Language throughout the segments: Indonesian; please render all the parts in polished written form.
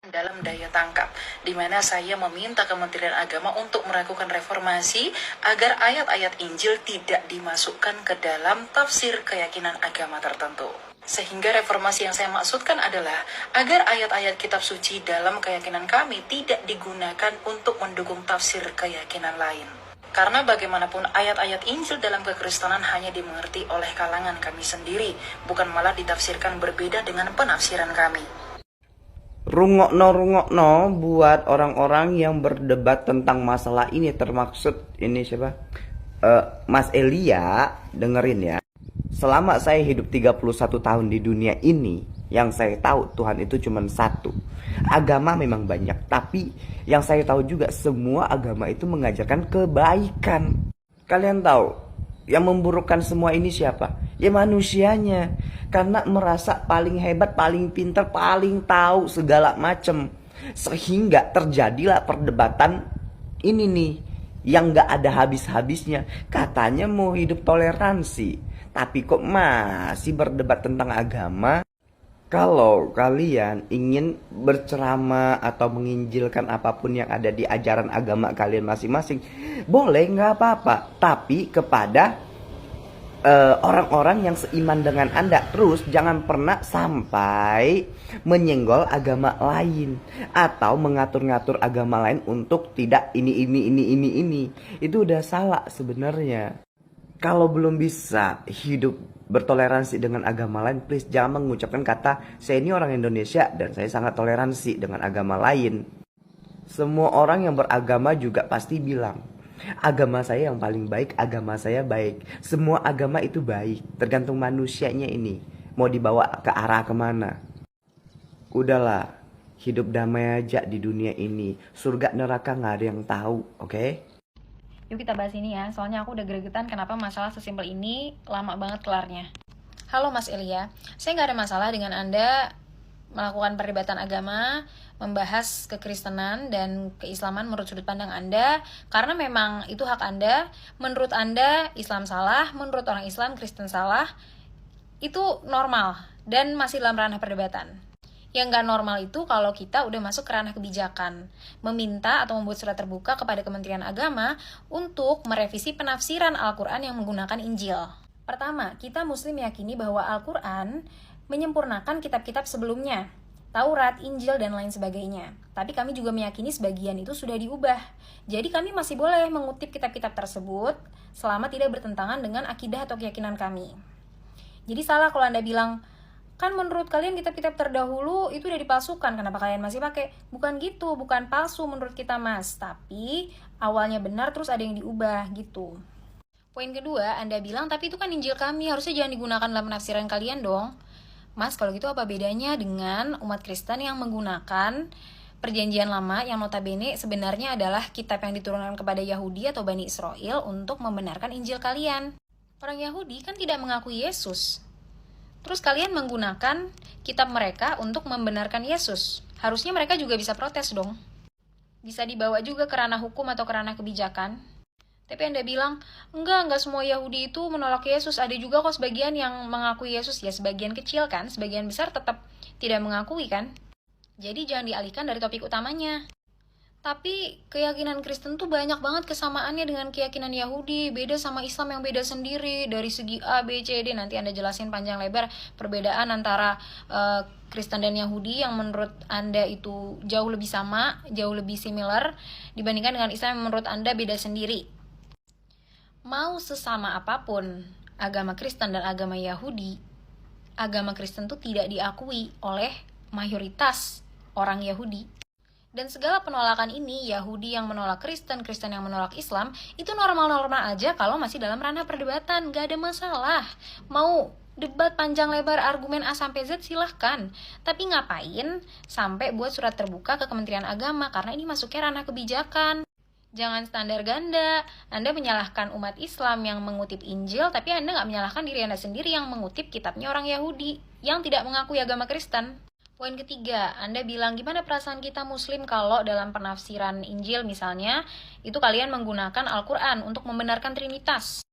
dalam daya tangkap, di mana saya meminta Kementerian Agama untuk melakukan reformasi agar ayat-ayat Injil tidak dimasukkan ke dalam tafsir keyakinan agama tertentu. Sehingga reformasi yang saya maksudkan adalah agar ayat-ayat kitab suci dalam keyakinan kami tidak digunakan untuk mendukung tafsir keyakinan lain. Karena bagaimanapun ayat-ayat Injil dalam kekristenan hanya dimengerti oleh kalangan kami sendiri, bukan malah ditafsirkan berbeda dengan penafsiran kami. Rungokno buat orang-orang yang berdebat tentang masalah ini, termaksud ini siapa? Mas Elia, dengerin ya. Selama saya hidup 31 tahun di dunia ini, yang saya tahu Tuhan itu cuma satu. Agama memang banyak, tapi yang saya tahu juga semua agama itu mengajarkan kebaikan. Kalian tahu, yang memburukkan semua ini siapa? Ya manusianya. Karena merasa paling hebat, paling pintar, paling tahu segala macem. Sehingga terjadilah perdebatan ini nih, yang gak ada habis-habisnya. Katanya mau hidup toleransi, tapi kok masih berdebat tentang agama? Kalau kalian ingin berceramah atau menginjilkan apapun yang ada di ajaran agama kalian masing-masing, boleh, nggak apa-apa. Tapi kepada orang-orang yang seiman dengan Anda. Terus jangan pernah sampai menyenggol agama lain atau mengatur-ngatur agama lain untuk tidak ini. Itu udah salah sebenarnya. Kalau belum bisa hidup bertoleransi dengan agama lain, please jangan mengucapkan kata saya ini orang Indonesia dan saya sangat toleransi dengan agama lain. Semua orang yang beragama juga pasti bilang agama saya yang paling baik, agama saya baik. Semua agama itu baik, tergantung manusianya ini mau dibawa ke arah kemana. Udahlah, hidup damai aja di dunia ini. Surga neraka gak ada yang tahu, oke? Yuk kita bahas ini ya, soalnya aku udah gregetan kenapa masalah sesimpel ini lama banget kelarnya. Halo Mas Elia, saya gak ada masalah dengan Anda melakukan perdebatan agama, membahas kekristenan dan keislaman menurut sudut pandang Anda, karena memang itu hak Anda. Menurut Anda Islam salah, menurut orang Islam Kristen salah, itu normal dan masih dalam ranah perdebatan. Yang gak normal itu kalau kita udah masuk ke ranah kebijakan, meminta atau membuat surat terbuka kepada Kementerian Agama untuk merevisi penafsiran Al-Quran yang menggunakan Injil. Pertama, kita Muslim meyakini bahwa Al-Quran menyempurnakan kitab-kitab sebelumnya, Taurat, Injil, dan lain sebagainya. Tapi kami juga meyakini sebagian itu sudah diubah. Jadi kami masih boleh mengutip kitab-kitab tersebut selama tidak bertentangan dengan akidah atau keyakinan kami. Jadi salah kalau Anda bilang, kan menurut kalian kitab-kitab terdahulu itu udah dipalsukan, kenapa kalian masih pakai? Bukan gitu, bukan palsu menurut kita Mas, tapi awalnya benar terus ada yang diubah gitu. Poin kedua, Anda bilang tapi itu kan Injil kami, harusnya jangan digunakan dalam penafsiran kalian dong. Mas, kalau gitu apa bedanya dengan umat Kristen yang menggunakan Perjanjian Lama yang notabene sebenarnya adalah kitab yang diturunkan kepada Yahudi atau Bani Israel untuk membenarkan Injil kalian? Orang Yahudi kan tidak mengakui Yesus. Terus kalian menggunakan kitab mereka untuk membenarkan Yesus. Harusnya mereka juga bisa protes dong. Bisa dibawa juga ke ranah hukum atau ke ranah kebijakan. Tapi Anda bilang, enggak semua Yahudi itu menolak Yesus. Ada juga kok sebagian yang mengakui Yesus. Ya sebagian kecil kan, sebagian besar tetap tidak mengakui kan. Jadi jangan dialihkan dari topik utamanya. Tapi keyakinan Kristen tuh banyak banget kesamaannya dengan keyakinan Yahudi. Beda sama Islam yang beda sendiri. Dari segi A, B, C, D. Nanti Anda jelasin panjang lebar perbedaan antara Kristen dan Yahudi yang menurut Anda itu jauh lebih sama, jauh lebih similar dibandingkan dengan Islam yang menurut Anda beda sendiri. Mau sesama apapun agama Kristen dan agama Yahudi, agama Kristen tuh tidak diakui oleh mayoritas orang Yahudi. Dan segala penolakan ini, Yahudi yang menolak Kristen, Kristen yang menolak Islam, itu normal-normal aja kalau masih dalam ranah perdebatan, gak ada masalah. Mau debat panjang lebar argumen A sampai Z silahkan. Tapi ngapain sampai buat surat terbuka ke Kementerian Agama, karena ini masuknya ranah kebijakan. Jangan standar ganda, Anda menyalahkan umat Islam yang mengutip Injil, tapi Anda gak menyalahkan diri Anda sendiri yang mengutip kitabnya orang Yahudi, yang tidak mengakui agama Kristen. Poin ketiga, Anda bilang gimana perasaan kita Muslim kalau dalam penafsiran Injil misalnya, itu kalian menggunakan Al-Quran untuk membenarkan Trinitas.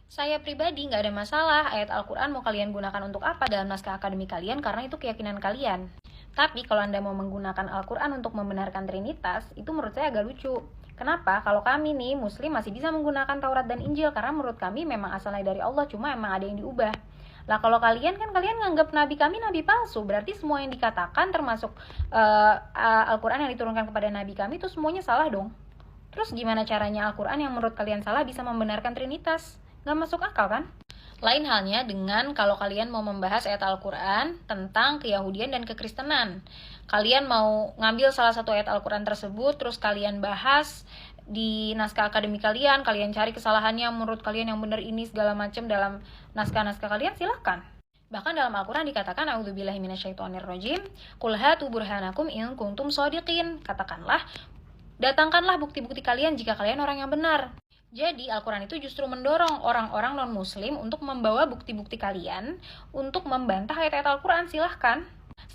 Saya pribadi nggak ada masalah ayat Al-Quran mau kalian gunakan untuk apa dalam naskah akademik kalian karena itu keyakinan kalian. Tapi kalau Anda mau menggunakan Al-Quran untuk membenarkan Trinitas, itu menurut saya agak lucu. Kenapa? Kalau kami nih, Muslim masih bisa menggunakan Taurat dan Injil, karena menurut kami memang asalnya dari Allah, cuma emang ada yang diubah. Lah kalau kalian nganggap nabi kami nabi palsu, berarti semua yang dikatakan termasuk Al-Quran yang diturunkan kepada nabi kami itu semuanya salah dong. Terus gimana caranya Al-Quran yang menurut kalian salah bisa membenarkan Trinitas? Nggak masuk akal kan? Lain halnya dengan kalau kalian mau membahas ayat Al-Quran tentang keyahudian dan kekristenan. Kalian mau ngambil salah satu ayat Al-Quran tersebut, terus kalian bahas di naskah akademik kalian, kalian cari kesalahannya menurut kalian yang benar ini segala macam dalam naskah-naskah kalian, silahkan. Bahkan dalam Al-Quran dikatakan, A'udzubillahi minasyaitonirrajim, Qul hatu burhanakum in kuntum shodiqin. Katakanlah, datangkanlah bukti-bukti kalian jika kalian orang yang benar. Jadi Al-Quran itu justru mendorong orang-orang non-muslim untuk membawa bukti-bukti kalian untuk membantah ayat-ayat Al-Quran. Silahkan.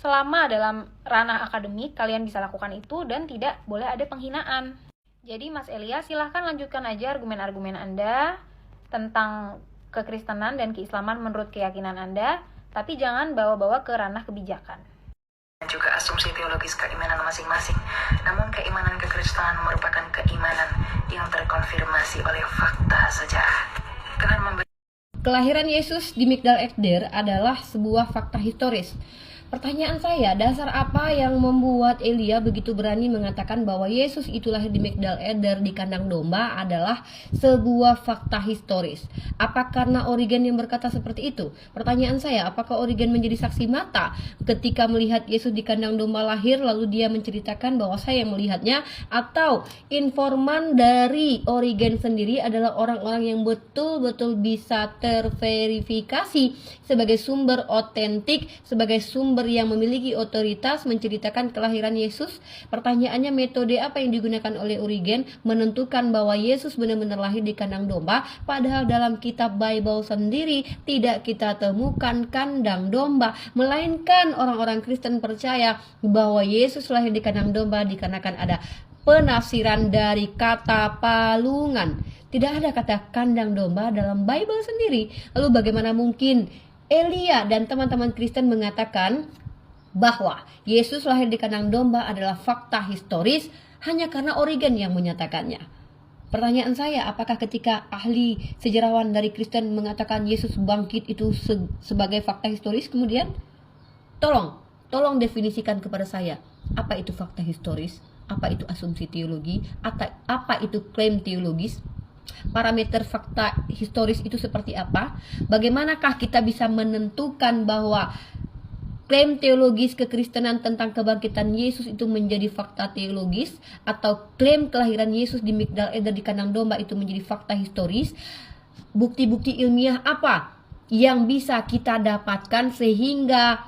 Selama dalam ranah akademik kalian bisa lakukan itu dan tidak boleh ada penghinaan. Jadi Mas Elia, silahkan lanjutkan aja argumen-argumen Anda tentang kekristenan dan keislaman menurut keyakinan Anda, tapi jangan bawa-bawa ke ranah kebijakan. Juga asumsi teologis keimanan masing-masing. Namun keimanan kekristenan merupakan keimanan yang terkonfirmasi oleh fakta sejarah. Kelahiran Yesus di Migdal Eder adalah sebuah fakta historis. Pertanyaan saya, dasar apa yang membuat Elia begitu berani mengatakan bahwa Yesus itu lahir di Migdal Eder di kandang domba adalah sebuah fakta historis? Apa karena Origen yang berkata seperti itu? Pertanyaan saya, apakah Origen menjadi saksi mata ketika melihat Yesus di kandang domba lahir lalu dia menceritakan bahwa saya yang melihatnya? Atau informan dari Origen sendiri adalah orang-orang yang betul-betul bisa terverifikasi sebagai sumber otentik, sebagai sumber yang memiliki otoritas menceritakan kelahiran Yesus? Pertanyaannya, metode apa yang digunakan oleh Origen menentukan bahwa Yesus benar-benar lahir di kandang domba, padahal dalam kitab Bible sendiri tidak kita temukan kandang domba, melainkan orang-orang Kristen percaya bahwa Yesus lahir di kandang domba dikarenakan ada penafsiran dari kata palungan. Tidak ada kata kandang domba dalam Bible sendiri. Lalu bagaimana mungkin Elia dan teman-teman Kristen mengatakan bahwa Yesus lahir di kandang domba adalah fakta historis hanya karena Origen yang menyatakannya? Pertanyaan saya, apakah ketika ahli sejarawan dari Kristen mengatakan Yesus bangkit itu sebagai fakta historis, kemudian tolong definisikan kepada saya, apa itu fakta historis, apa itu asumsi teologi, apa itu klaim teologis? Parameter fakta historis itu seperti apa? Bagaimanakah kita bisa menentukan bahwa klaim teologis kekristenan tentang kebangkitan Yesus itu menjadi fakta teologis, atau klaim kelahiran Yesus di Migdal Eder di kandang domba itu menjadi fakta historis? Bukti-bukti ilmiah apa yang bisa kita dapatkan sehingga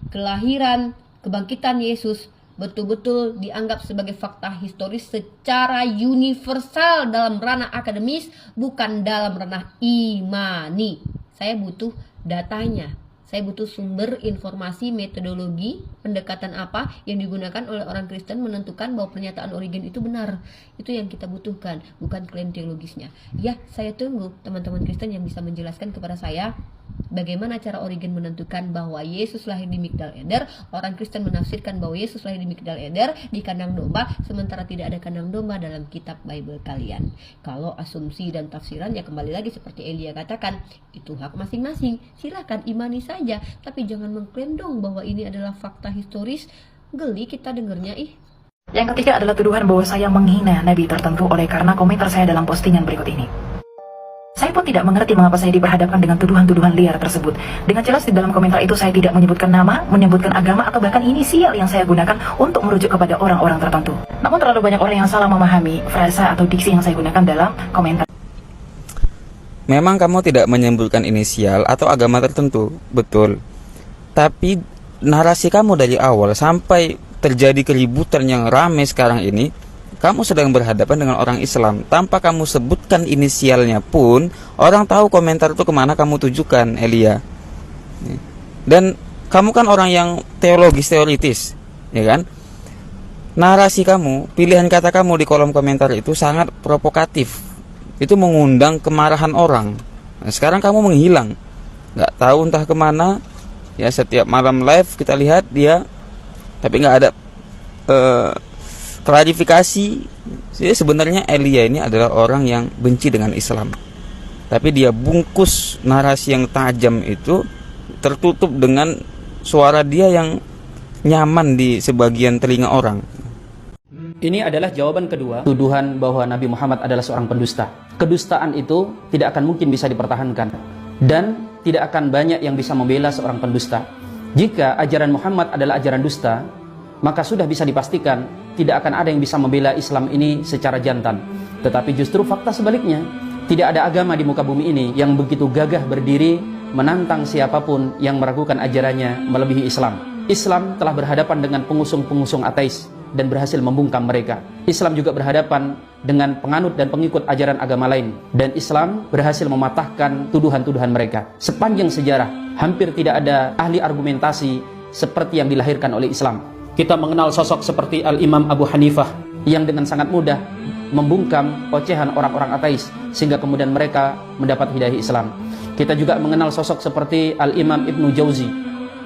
kelahiran, kebangkitan Yesus betul-betul dianggap sebagai fakta historis secara universal dalam ranah akademis, bukan dalam ranah imani? Saya butuh datanya. Saya butuh sumber informasi, metodologi, pendekatan apa yang digunakan oleh orang Kristen menentukan bahwa pernyataan Origen itu benar. Itu yang kita butuhkan, bukan klaim teologisnya. Ya, saya tunggu teman-teman Kristen yang bisa menjelaskan kepada saya bagaimana cara Origen menentukan bahwa Yesus lahir di Migdal Eder. Orang Kristen menafsirkan bahwa Yesus lahir di Migdal Eder di kandang domba, sementara tidak ada kandang domba dalam kitab Bible kalian. Kalau asumsi dan tafsiran, ya kembali lagi seperti Elia katakan, itu hak masing-masing. Silakan imani saja, tapi jangan mengklaim dong bahwa ini adalah fakta historis. Geli kita dengernya ih. Yang ketiga adalah tuduhan bahwa saya menghina nabi tertentu oleh karena komentar saya dalam postingan berikut ini. Saya pun tidak mengerti mengapa saya diperhadapkan dengan tuduhan-tuduhan liar tersebut. Dengan jelas di dalam komentar itu saya tidak menyebutkan nama, menyebutkan agama, atau bahkan inisial yang saya gunakan untuk merujuk kepada orang-orang tertentu. Namun terlalu banyak orang yang salah memahami frasa atau diksi yang saya gunakan dalam komentar. Memang kamu tidak menyebutkan inisial atau agama tertentu, betul. Tapi narasi kamu dari awal sampai terjadi keributan yang ramai sekarang ini, kamu sedang berhadapan dengan orang Islam. Tanpa kamu sebutkan inisialnya pun, orang tahu komentar itu kemana kamu tujukan, Elia. Dan kamu kan orang yang teologis, teoritis, ya kan? Narasi kamu, pilihan kata kamu di kolom komentar itu sangat provokatif. Itu mengundang kemarahan orang. Nah, sekarang kamu menghilang, nggak tahu entah kemana. Ya, setiap malam live kita lihat dia tapi nggak ada klarifikasi. Jadi sebenarnya Elia ini adalah orang yang benci dengan Islam, tapi dia bungkus narasi yang tajam itu tertutup dengan suara dia yang nyaman di sebagian telinga orang. Ini adalah jawaban kedua, tuduhan bahwa Nabi Muhammad adalah seorang pendusta. Kedustaan itu tidak akan mungkin bisa dipertahankan, dan tidak akan banyak yang bisa membela seorang pendusta. Jika ajaran Muhammad adalah ajaran dusta, maka sudah bisa dipastikan tidak akan ada yang bisa membela Islam ini secara jantan. Tetapi justru fakta sebaliknya, tidak ada agama di muka bumi ini yang begitu gagah berdiri menantang siapapun yang meragukan ajarannya melebihi Islam. Islam telah berhadapan dengan pengusung-pengusung ateis dan berhasil membungkam mereka. Islam juga berhadapan dengan penganut dan pengikut ajaran agama lain, dan Islam berhasil mematahkan tuduhan-tuduhan mereka. Sepanjang sejarah, hampir tidak ada ahli argumentasi seperti yang dilahirkan oleh Islam. Kita mengenal sosok seperti Al-Imam Abu Hanifah yang dengan sangat mudah membungkam ocehan orang-orang ateis sehingga kemudian mereka mendapat hidayah Islam. Kita juga mengenal sosok seperti Al-Imam Ibnu Jauzi,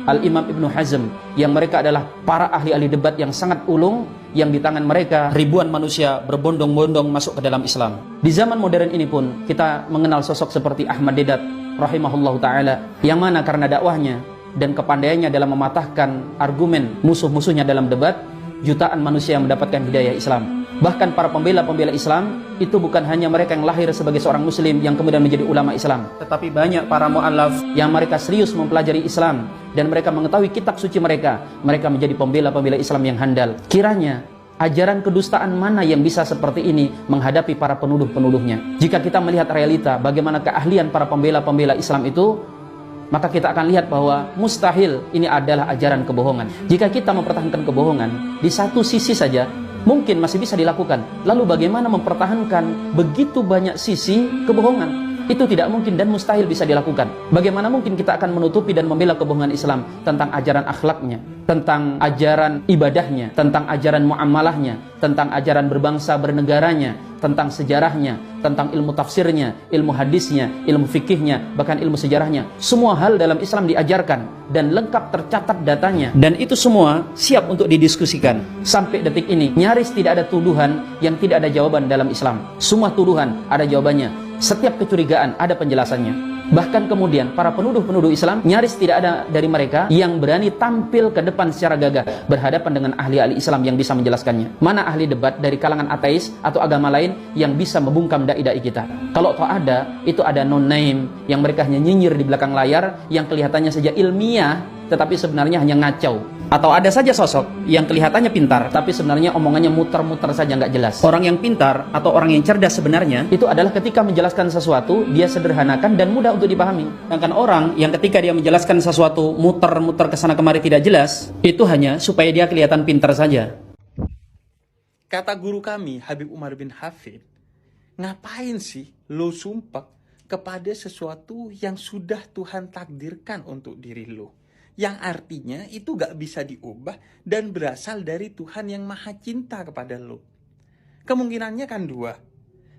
Al-Imam Ibnu Hazm, yang mereka adalah para ahli-ahli debat yang sangat ulung, yang di tangan mereka ribuan manusia berbondong-bondong masuk ke dalam Islam. Di zaman modern ini pun kita mengenal sosok seperti Ahmad Dedat rahimahullahu ta'ala, yang mana karena dakwahnya dan kepandaiannya dalam mematahkan argumen musuh-musuhnya dalam debat, jutaan manusia yang mendapatkan hidayah Islam. Bahkan para pembela-pembela Islam itu bukan hanya mereka yang lahir sebagai seorang muslim yang kemudian menjadi ulama Islam, tetapi banyak para mu'allaf yang mereka serius mempelajari Islam dan mereka mengetahui kitab suci mereka menjadi pembela-pembela Islam yang handal. Kiranya ajaran kedustaan mana yang bisa seperti ini menghadapi para penuduh-penuduhnya? Jika kita melihat realita bagaimana keahlian para pembela-pembela Islam itu, maka kita akan lihat bahwa mustahil ini adalah ajaran kebohongan. Jika kita mempertahankan kebohongan di satu sisi saja, mungkin masih bisa dilakukan. Lalu bagaimana mempertahankan begitu banyak sisi kebohongan? Itu tidak mungkin dan mustahil bisa dilakukan. Bagaimana mungkin kita akan menutupi dan membela kebohongan Islam tentang ajaran akhlaknya, tentang ajaran ibadahnya, tentang ajaran muamalahnya, tentang ajaran berbangsa bernegaranya, tentang sejarahnya, tentang ilmu tafsirnya, ilmu hadisnya, ilmu fikihnya, bahkan ilmu sejarahnya. Semua hal dalam Islam diajarkan dan lengkap tercatat datanya, dan itu semua siap untuk didiskusikan. Sampai detik ini nyaris tidak ada tuduhan yang tidak ada jawaban dalam Islam. Semua tuduhan ada jawabannya. Setiap kecurigaan ada penjelasannya. Bahkan kemudian para penuduh-penuduh Islam nyaris tidak ada dari mereka yang berani tampil ke depan secara gagah berhadapan dengan ahli-ahli Islam yang bisa menjelaskannya. Mana ahli debat dari kalangan ateis atau agama lain yang bisa membungkam dai-dai kita? Kalau toh ada, itu ada non-name yang mereka hanya nyinyir di belakang layar, yang kelihatannya saja ilmiah tetapi sebenarnya hanya ngacau. Atau ada saja sosok yang kelihatannya pintar tapi sebenarnya omongannya muter-muter saja, nggak jelas. Orang yang pintar atau orang yang cerdas sebenarnya itu adalah ketika menjelaskan sesuatu dia sederhanakan dan mudah untuk dipahami. Sedangkan orang yang ketika dia menjelaskan sesuatu muter-muter kesana kemari tidak jelas, itu hanya supaya dia kelihatan pintar saja. Kata guru kami Habib Umar bin Hafid, ngapain sih lo sumpah kepada sesuatu yang sudah Tuhan takdirkan untuk diri lo, yang artinya itu gak bisa diubah dan berasal dari Tuhan yang maha cinta kepada lo. Kemungkinannya kan dua.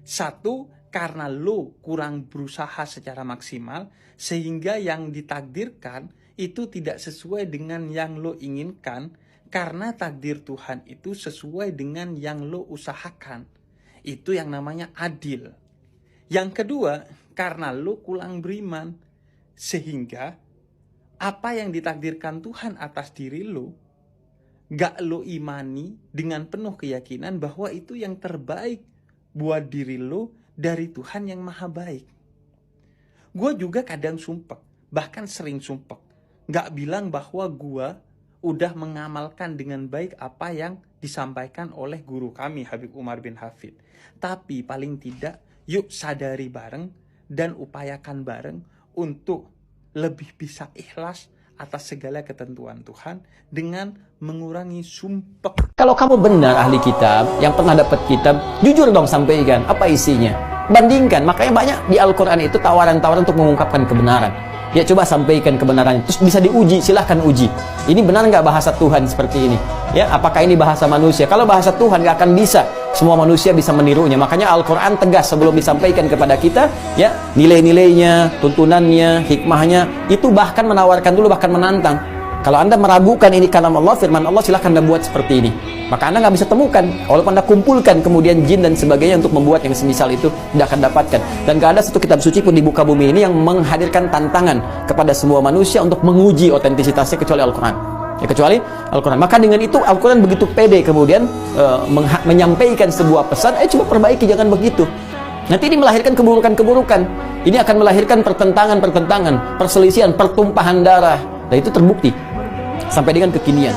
Satu, karena lo kurang berusaha secara maksimal sehingga yang ditakdirkan itu tidak sesuai dengan yang lo inginkan, karena takdir Tuhan itu sesuai dengan yang lo usahakan. Itu yang namanya adil. Yang kedua, karena lo kurang beriman sehingga apa yang ditakdirkan Tuhan atas diri lo, gak lo imani dengan penuh keyakinan bahwa itu yang terbaik buat diri lo dari Tuhan yang maha baik. Gue juga kadang sumpah, bahkan sering sumpah, gak bilang bahwa gue udah mengamalkan dengan baik apa yang disampaikan oleh guru kami Habib Umar bin Hafid. Tapi paling tidak, yuk sadari bareng dan upayakan bareng untuk lebih bisa ikhlas atas segala ketentuan Tuhan dengan mengurangi sumpah. Kalau kamu benar ahli kitab yang pernah dapat kitab, jujur dong sampaikan apa isinya. Bandingkan, makanya banyak di Al-Quran itu tawaran-tawaran untuk mengungkapkan kebenaran. Ya coba sampaikan kebenarannya, terus bisa diuji, silahkan uji. Ini benar nggak bahasa Tuhan seperti ini? Ya, apakah ini bahasa manusia? Kalau bahasa Tuhan nggak akan bisa semua manusia bisa menirunya. Makanya Al-Quran tegas sebelum disampaikan kepada kita, ya nilai-nilainya, tuntunannya, hikmahnya, itu bahkan menawarkan dulu, bahkan menantang. Kalau Anda meragukan ini kalam Allah, firman Allah, silahkan Anda buat seperti ini. Maka Anda nggak bisa temukan. Walaupun Anda kumpulkan kemudian jin dan sebagainya untuk membuat yang semisal itu, tidak akan dapatkan. Dan gak ada satu kitab suci pun di muka bumi ini yang menghadirkan tantangan kepada semua manusia untuk menguji otentisitasnya kecuali Al-Quran. Ya, kecuali Al-Quran. Maka dengan itu Al-Quran begitu pede kemudian menyampaikan sebuah pesan, coba perbaiki, jangan begitu. Nanti ini melahirkan keburukan-keburukan. Ini akan melahirkan pertentangan-pertentangan, perselisihan, pertumpahan darah. Dan itu terbukti sampai dengan kekinian.